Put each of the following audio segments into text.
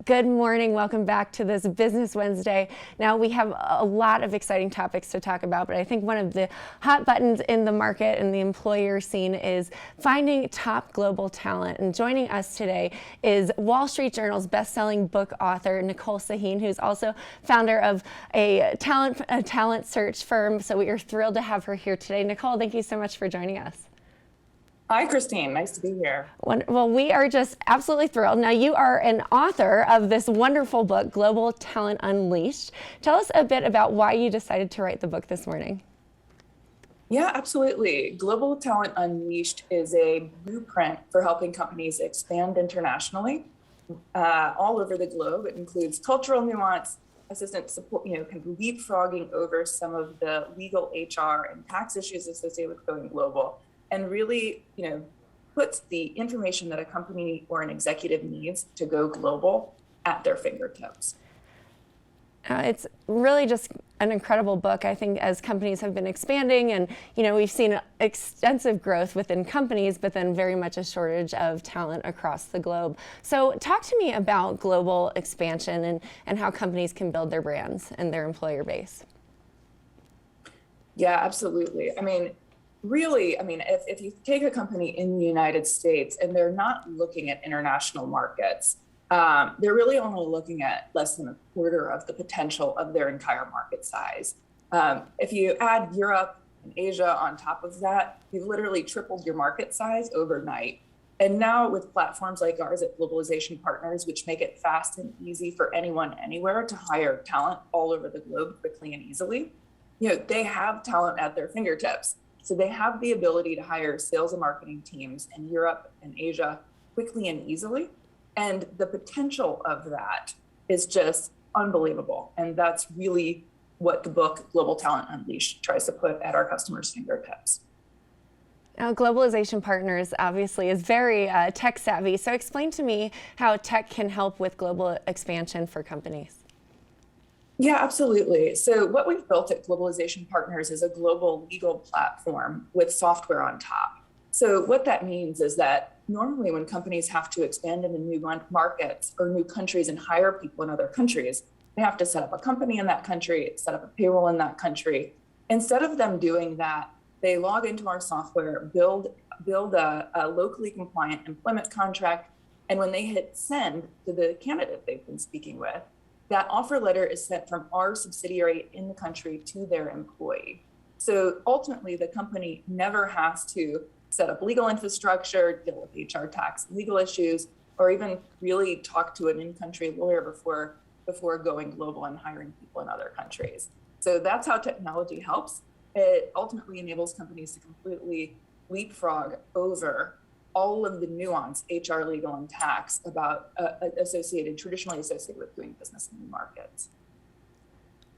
Good morning. Welcome back to this Business Wednesday. Now, we have a lot of exciting topics to talk about, but I think one of the hot buttons in the market and the employer scene is finding top global talent. And joining us today is Wall Street Journal's best-selling book author, Nicole Sahin, who's also founder of a talent search firm. So we are thrilled to have her here today. Nicole, thank you so much for joining us. Hi, Christine. Nice to be here. Well, we are just absolutely thrilled. Now, you are an author of this wonderful book, Global Talent Unleashed. Tell us a bit about why you decided to write the book this morning. Yeah, absolutely. Global Talent Unleashed is a blueprint for helping companies expand internationally all over the globe. It includes cultural nuance, assistant support, kind of leapfrogging over some of the legal, HR, and tax issues associated with going global, and really, puts the information that a company or an executive needs to go global at their fingertips. It's really just an incredible book. I think as companies have been expanding and, we've seen extensive growth within companies, but then very much a shortage of talent across the globe. So talk to me about global expansion and how companies can build their brands and their employer base. Yeah, absolutely. If you take a company in the United States and they're not looking at international markets, they're really only looking at less than a quarter of the potential of their entire market size. If you add Europe and Asia on top of that, you've literally tripled your market size overnight. And now with platforms like ours at Globalization Partners, which make it fast and easy for anyone anywhere to hire talent all over the globe quickly and easily, they have talent at their fingertips. So they have the ability to hire sales and marketing teams in Europe and Asia quickly and easily. And the potential of that is just unbelievable. And that's really what the book Global Talent Unleashed tries to put at our customers' fingertips. Now, Globalization Partners obviously is very tech savvy. So explain to me how tech can help with global expansion for companies. Yeah, absolutely. So what we've built at Globalization Partners is a global legal platform with software on top. So what that means is that normally when companies have to expand into new markets or new countries and hire people in other countries, they have to set up a company in that country, set up a payroll in that country. Instead of them doing that, they log into our software, build a locally compliant employment contract, and when they hit send to the candidate they've been speaking with, that offer letter is sent from our subsidiary in the country to their employee. So ultimately, the company never has to set up legal infrastructure, deal with HR, tax, legal issues, or even really talk to an in-country lawyer before going global and hiring people in other countries. So that's how technology helps. It ultimately enables companies to completely leapfrog over all of the nuance, HR, legal, and tax about traditionally associated with doing business in new markets.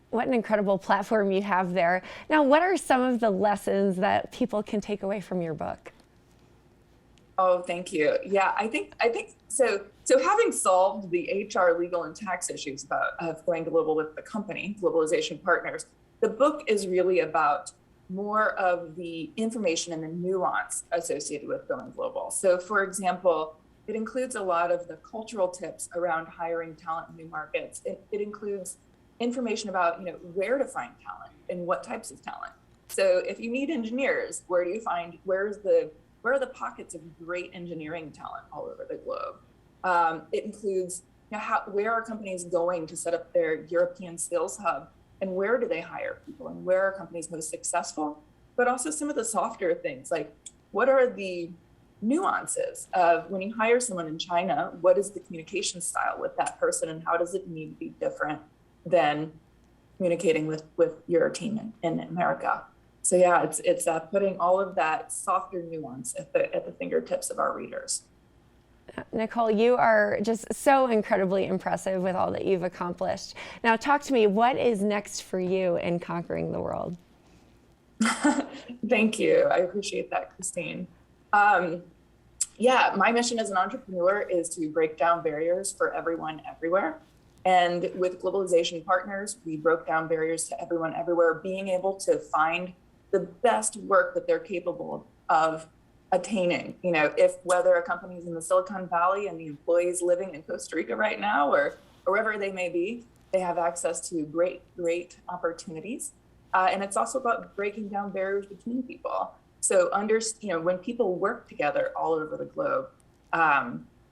What an incredible platform you have there. Now, what are some of the lessons that people can take away from your book? Oh, thank you. Yeah, I think so. So having solved the HR, legal, and tax issues of going global with the company, Globalization Partners, the book is really about more of the information and the nuance associated with going global. So for example, it includes a lot of the cultural tips around hiring talent in new markets. It includes information about where to find talent and what types of talent. So if you need engineers, where are the pockets of great engineering talent all over the globe? It includes where are companies going to set up their European sales hub, and where do they hire people, and where are companies most successful? But also some of the softer things, like what are the nuances of when you hire someone in China, what is the communication style with that person, and how does it need to be different than communicating with your team in America? So yeah, it's putting all of that softer nuance at the fingertips of our readers. Nicole, you are just so incredibly impressive with all that you've accomplished. Now, talk to me, what is next for you in conquering the world? Thank you. I appreciate that, Christine. My mission as an entrepreneur is to break down barriers for everyone everywhere. And with Globalization Partners, we broke down barriers to everyone everywhere, being able to find the best work that they're capable of attaining. You know, if whether a company is in the Silicon Valley and the employees living in Costa Rica right now, or wherever they may be, they have access to great opportunities. And it's also about breaking down barriers between people. So when people work together all over the globe,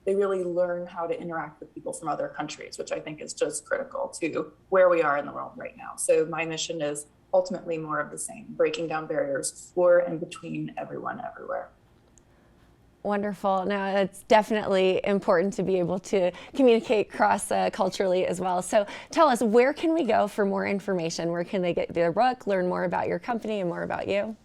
they really learn how to interact with people from other countries, which I think is just critical to where we are in the world right now. So my mission is ultimately more of the same, breaking down barriers for and between everyone everywhere. Wonderful. Now, it's definitely important to be able to communicate cross-culturally as well. So tell us, where can we go for more information? Where can they get their book, learn more about your company and more about you?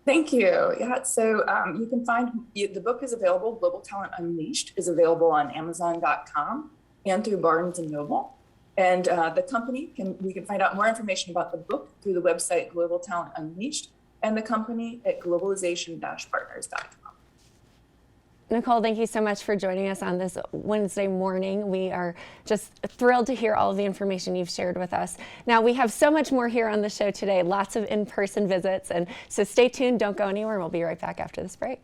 Thank you. Yeah, so you can find, the book is available, Global Talent Unleashed is available on Amazon.com and through Barnes & Noble. And the company, we can find out more information about the book through the website Global Talent Unleashed, and the company at globalization-partners.com. Nicole, thank you so much for joining us on this Wednesday morning. We are just thrilled to hear all of the information you've shared with us. Now, we have so much more here on the show today, lots of in-person visits, and so stay tuned, don't go anywhere, we'll be right back after this break.